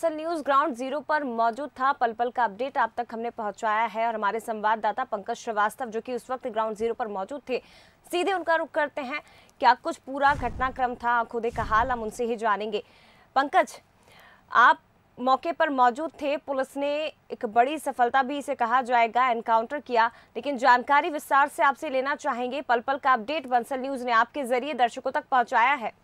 Bansal news ground zero पर मौजूद था। पल पल का अपडेट आप तक हमने पहुंचाया है और हमारे संवाददाता पंकज श्रीवास्तव जो कि उस वक्त ग्राउंड जीरो पर मौजूद थे, सीधे उनका रुख करते हैं। क्या कुछ पूरा घटनाक्रम था, आंखों देखा हाल, हम उनसे ही जानेंगे। पंकज, आप मौके पर मौजूद थे, पुलिस ने एक बड़ी सफलता भी इसे कहा जाएगा एनकाउंटर किया, लेकिन जानकारी विस्तार से आपसे लेना चाहेंगे। पल पल का अपडेट बंसल न्यूज ने आपके जरिए दर्शकों तक पहुंचाया है।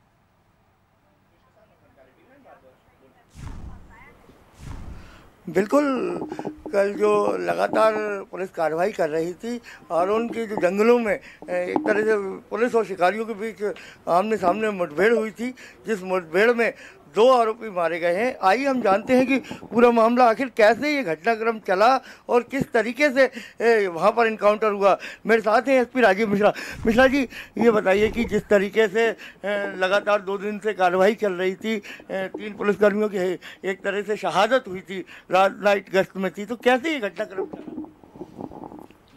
बिल्कुल, कल जो लगातार पुलिस कार्रवाई कर रही थी और उनके जो जंगलों में एक तरह से पुलिस और शिकारियों के बीच आमने सामने मुठभेड़ हुई थी, जिस मुठभेड़ में 2 आरोपी मारे गए हैं। आइए हम जानते हैं कि पूरा मामला आखिर कैसे ये घटनाक्रम चला और किस तरीके से वहाँ पर इनकाउंटर हुआ। मेरे साथ हैं एसपी राजीव मिश्रा। मिश्रा जी, ये बताइए कि जिस तरीके से लगातार 2 दिन से कार्रवाई चल रही थी, 3 पुलिसकर्मियों की एक तरह से शहादत हुई थी, रात नाइट गश्त में थी, तो कैसे ये घटनाक्रम चला?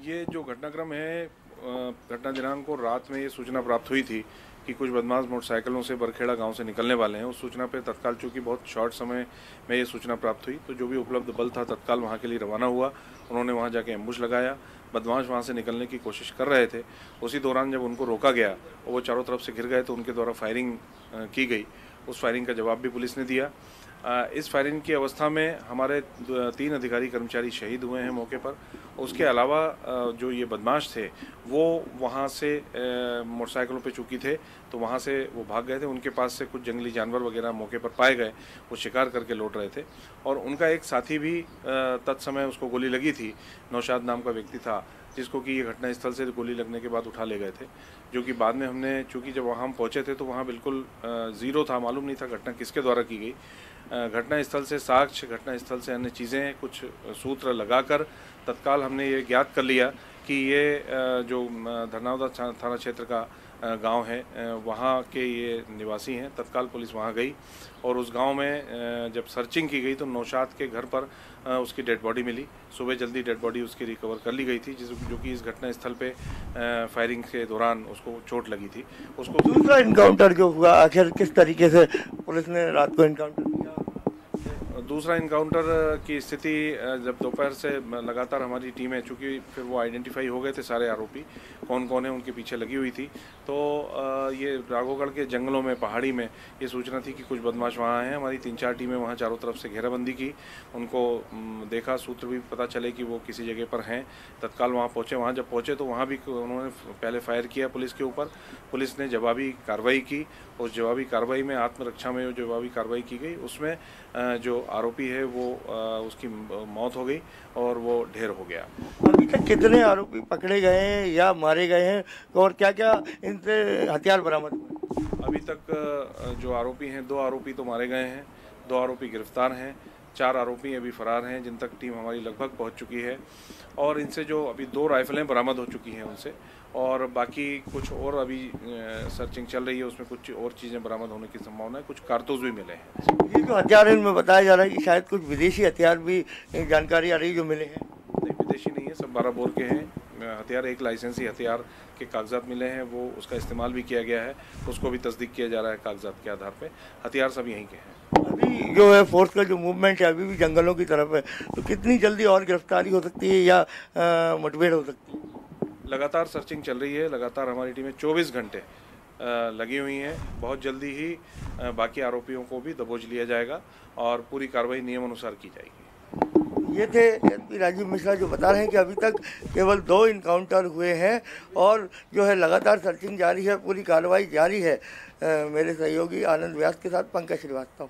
ये जो घटनाक्रम है, घटना दिनांक को रात में ये सूचना प्राप्त हुई थी कि कुछ बदमाश मोटरसाइकिलों से बरखेड़ा गांव से निकलने वाले हैं। उस सूचना पे तत्काल, चूंकि बहुत शॉर्ट समय में ये सूचना प्राप्त हुई, तो जो भी उपलब्ध बल था तत्काल वहां के लिए रवाना हुआ। उन्होंने वहां जाके एम्बुश लगाया। बदमाश वहां से निकलने की कोशिश कर रहे थे। उसी दौरान जब उनको रोका गया और वो चारों तरफ से घिर गए तो उनके द्वारा फायरिंग की गई। उस फायरिंग का जवाब भी पुलिस ने दिया। इस फायरिंग की अवस्था में हमारे 3 अधिकारी कर्मचारी शहीद हुए हैं मौके पर। उसके अलावा जो ये बदमाश थे वो वहाँ से मोटरसाइकिलों पे चूकी थे, तो वहाँ से वो भाग गए थे। उनके पास से कुछ जंगली जानवर वगैरह मौके पर पाए गए, वो शिकार करके लौट रहे थे। और उनका एक साथी भी तत्समय उसको गोली लगी थी, नौशाद नाम का व्यक्ति था, जिसको कि ये घटनास्थल से गोली लगने के बाद उठा ले गए थे। जो कि बाद में हमने, चूँकि जब वहाँ हम पहुँचे थे तो वहाँ बिल्कुल ज़ीरो था, मालूम नहीं था घटना किसके द्वारा की गई। घटनास्थल से साक्ष्य, घटनास्थल से अन्य चीज़ें, कुछ सूत्र लगाकर तत्काल हमने ये ज्ञात कर लिया कि ये जो धरनावदा थाना क्षेत्र का गांव है, वहाँ के ये निवासी हैं। तत्काल पुलिस वहाँ गई और उस गांव में जब सर्चिंग की गई तो नौशाद के घर पर उसकी डेड बॉडी मिली। सुबह जल्दी डेड बॉडी उसकी रिकवर कर ली गई थी, जो कि इस घटना स्थल पे फायरिंग के दौरान उसको चोट लगी थी। उसको दूसरा इनकाउंटर जो हुआ, आखिर किस तरीके से पुलिस ने रात को इनकाउंटर किया? दूसरा इनकाउंटर की स्थिति जब दोपहर से लगातार हमारी टीमें, चूँकि फिर वो आइडेंटिफाई हो गए थे सारे आरोपी कौन कौन है, उनके पीछे लगी हुई थी। तो ये राघोगढ़ के जंगलों में, पहाड़ी में ये सूचना थी कि कुछ बदमाश वहाँ हैं। हमारी 3-4 टीमें वहाँ चारों तरफ से घेराबंदी की, उनको देखा, सूत्र भी पता चले कि वो किसी जगह पर हैं। तत्काल वहाँ पहुँचे। वहाँ जब पहुँचे तो वहाँ भी उन्होंने पहले फायर किया पुलिस के ऊपर। पुलिस ने जवाबी कार्रवाई की। उस जवाबी कार्रवाई में, आत्मरक्षा में जो जवाबी कार्रवाई की गई, उसमें जो आरोपी है वो उसकी मौत हो गई और वो ढेर हो गया। अभी तक कितने आरोपी पकड़े गए हैं या मारे गए हैं और क्या क्या इनसे हथियार बरामद हुए? अभी तक जो आरोपी हैं, 2 आरोपी तो मारे गए हैं, 2 आरोपी गिरफ्तार हैं, 4 आरोपी अभी फरार हैं, जिन तक टीम हमारी लगभग पहुंच चुकी है। और इनसे जो अभी 2 राइफलें बरामद हो चुकी हैं उनसे, और बाकी कुछ और अभी सर्चिंग चल रही है, उसमें कुछ और चीज़ें बरामद होने की संभावना है। कुछ कारतूस भी मिले हैं। ये जो हथियार इनमें बताया जा रहा है कि शायद कुछ विदेशी हथियार भी जानकारी आ रही जो मिले हैं। नहीं, विदेशी नहीं है, सब 12 बोर के हैं हथियार। एक लाइसेंसी हथियार के कागजात मिले हैं, वो उसका इस्तेमाल भी किया गया है, उसको भी तस्दीक किया जा रहा है कागजात के आधार पे। हथियार सब यहीं के हैं। अभी जो है फोर्स का जो मूवमेंट है अभी भी जंगलों की तरफ है, तो कितनी जल्दी और गिरफ्तारी हो सकती है या मुठभेड़ हो सकती है? लगातार सर्चिंग चल रही है, लगातार हमारी टीमें 24 घंटे लगी हुई हैं। बहुत जल्दी ही बाकी आरोपियों को भी दबोच लिया जाएगा और पूरी कार्रवाई नियम अनुसार की जाएगी। ये थे एसपी राजीव मिश्रा जो बता रहे हैं कि अभी तक केवल 2 इनकाउंटर हुए हैं और जो है लगातार सर्चिंग जारी है, पूरी कार्रवाई जारी है। मेरे सहयोगी आनंद व्यास के साथ पंकज श्रीवास्तव।